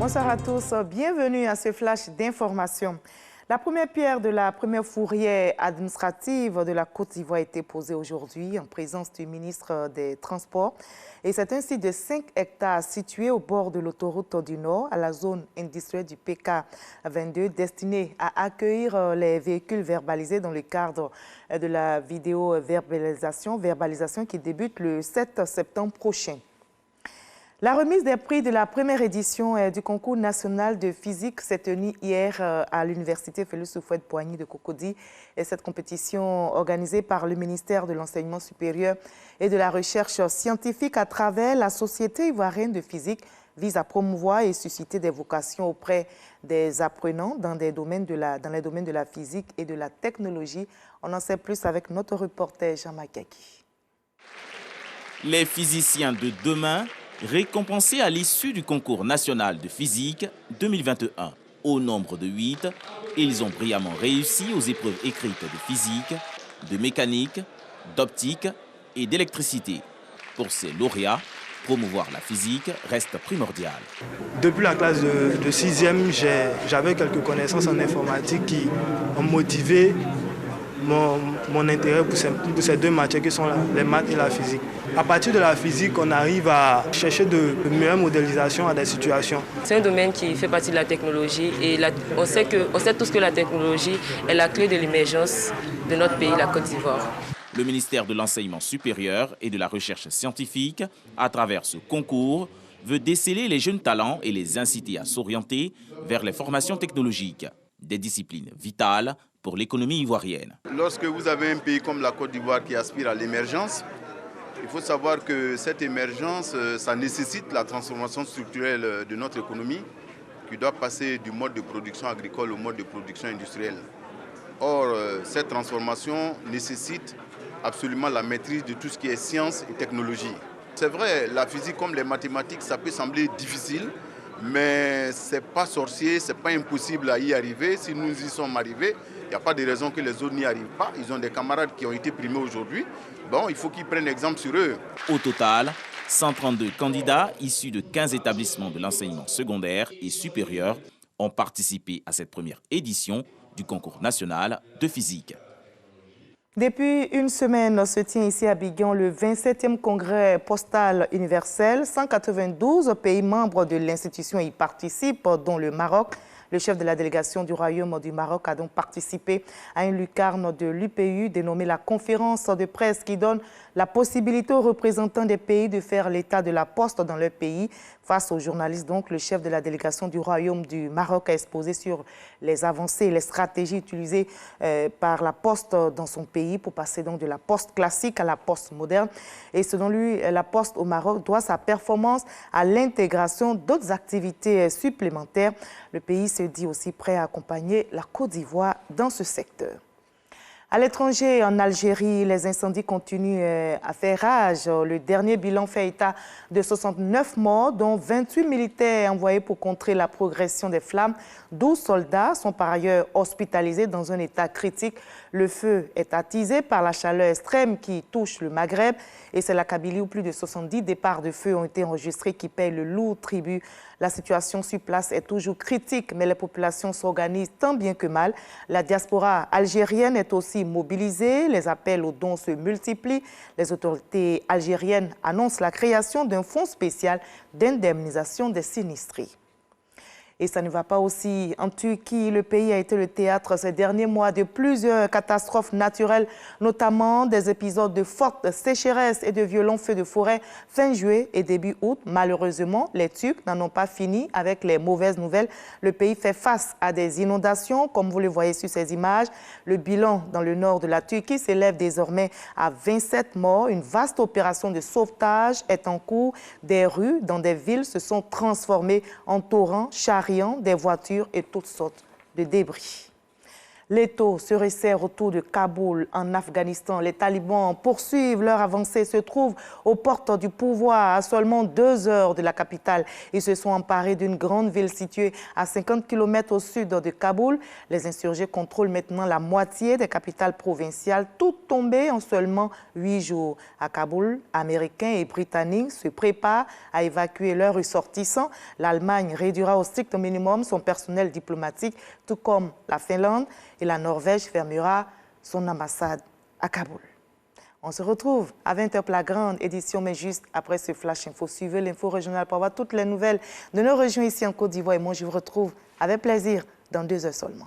Bonsoir à tous, bienvenue à ce flash d'information. La première pierre de la première fourrière administrative de la Côte d'Ivoire a été posée aujourd'hui en présence du ministre des Transports. Et c'est un site de 5 hectares situé au bord de l'autoroute du Nord, à la zone industrielle du PK22, destiné à accueillir les véhicules verbalisés dans le cadre de la verbalisation qui débute le 7 septembre prochain. La remise des prix de la première édition du concours national de physique s'est tenue hier à l'université Félix Houphouët-Boigny de Cocody. Et cette compétition organisée par le ministère de l'Enseignement supérieur et de la Recherche scientifique à travers la Société ivoirienne de physique vise à promouvoir et susciter des vocations auprès des apprenants dans les domaines de la physique et de la technologie. On en sait plus avec notre reporter Jean Makaki. Les physiciens de demain récompensés à l'issue du concours national de physique 2021. Au nombre de 8, ils ont brillamment réussi aux épreuves écrites de physique, de mécanique, d'optique et d'électricité. Pour ces lauréats, promouvoir la physique reste primordial. Depuis la classe de 6e, j'avais quelques connaissances en informatique qui ont motivé mon intérêt pour ces deux matières qui sont les maths et la physique. À partir de la physique, on arrive à chercher de meilleures modélisations à des situations. C'est un domaine qui fait partie de la technologie et on sait tous que la technologie est la clé de l'émergence de notre pays, la Côte d'Ivoire. Le ministère de l'Enseignement supérieur et de la Recherche scientifique, à travers ce concours, veut déceler les jeunes talents et les inciter à s'orienter vers les formations technologiques, des disciplines vitales pour l'économie ivoirienne. Lorsque vous avez un pays comme la Côte d'Ivoire qui aspire à l'émergence, il faut savoir que cette émergence, ça nécessite la transformation structurelle de notre économie qui doit passer du mode de production agricole au mode de production industrielle. Or, cette transformation nécessite absolument la maîtrise de tout ce qui est science et technologie. C'est vrai, la physique comme les mathématiques, ça peut sembler difficile, mais ce n'est pas sorcier, ce n'est pas impossible à y arriver. Si nous y sommes arrivés, il n'y a pas de raison que les autres n'y arrivent pas. Ils ont des camarades qui ont été primés aujourd'hui. Bon, il faut qu'ils prennent exemple sur eux. Au total, 132 candidats issus de 15 établissements de l'enseignement secondaire et supérieur ont participé à cette première édition du concours national de physique. Depuis une semaine, se tient ici à Abidjan le 27e congrès postal universel. 192 pays membres de l'institution y participent, dont le Maroc. Le chef de la délégation du Royaume du Maroc a donc participé à une lucarne de l'UPU dénommée la conférence de presse qui donne la possibilité aux représentants des pays de faire l'état de la poste dans leur pays. Face aux journalistes, donc, le chef de la délégation du Royaume du Maroc a exposé sur les avancées et les stratégies utilisées par la poste dans son pays pour passer donc de la poste classique à la poste moderne. Et selon lui, la poste au Maroc doit sa performance à l'intégration d'autres activités supplémentaires. Le pays se dit aussi prêt à accompagner la Côte d'Ivoire dans ce secteur. À l'étranger, en Algérie, les incendies continuent à faire rage. Le dernier bilan fait état de 69 morts, dont 28 militaires envoyés pour contrer la progression des flammes. 12 soldats sont par ailleurs hospitalisés dans un état critique. Le feu est attisé par la chaleur extrême qui touche le Maghreb. Et c'est la Kabylie où plus de 70 départs de feu ont été enregistrés qui payent le lourd tribut. La situation sur place est toujours critique, mais les populations s'organisent tant bien que mal. La diaspora algérienne est aussi mobilisée. Les appels aux dons se multiplient. Les autorités algériennes annoncent la création d'un fonds spécial d'indemnisation des sinistrés. Et ça ne va pas aussi en Turquie. Le pays a été le théâtre ces derniers mois de plusieurs catastrophes naturelles, notamment des épisodes de forte sécheresse et de violents feux de forêt fin juillet et début août. Malheureusement, les Turcs n'en ont pas fini avec les mauvaises nouvelles. Le pays fait face à des inondations, comme vous le voyez sur ces images. Le bilan dans le nord de la Turquie s'élève désormais à 27 morts. Une vaste opération de sauvetage est en cours. Des rues dans des villes se sont transformées en torrents, charriant des voitures et toutes sortes de débris. L'étau se resserre autour de Kaboul, en Afghanistan. Les talibans poursuivent leur avancée, se trouvent aux portes du pouvoir à seulement 2 heures de la capitale. Ils se sont emparés d'une grande ville située à 50 km au sud de Kaboul. Les insurgés contrôlent maintenant la moitié des capitales provinciales, toutes tombées en seulement 8 jours. À Kaboul, Américains et Britanniques se préparent à évacuer leurs ressortissants. L'Allemagne réduira au strict minimum son personnel diplomatique, tout comme la Finlande. Et la Norvège fermera son ambassade à Kaboul. On se retrouve à 20h pour la grande édition, mais juste après ce Flash Info. Suivez l'info régionale pour avoir toutes les nouvelles de nos régions ici en Côte d'Ivoire. Et moi, je vous retrouve avec plaisir dans 2 heures seulement.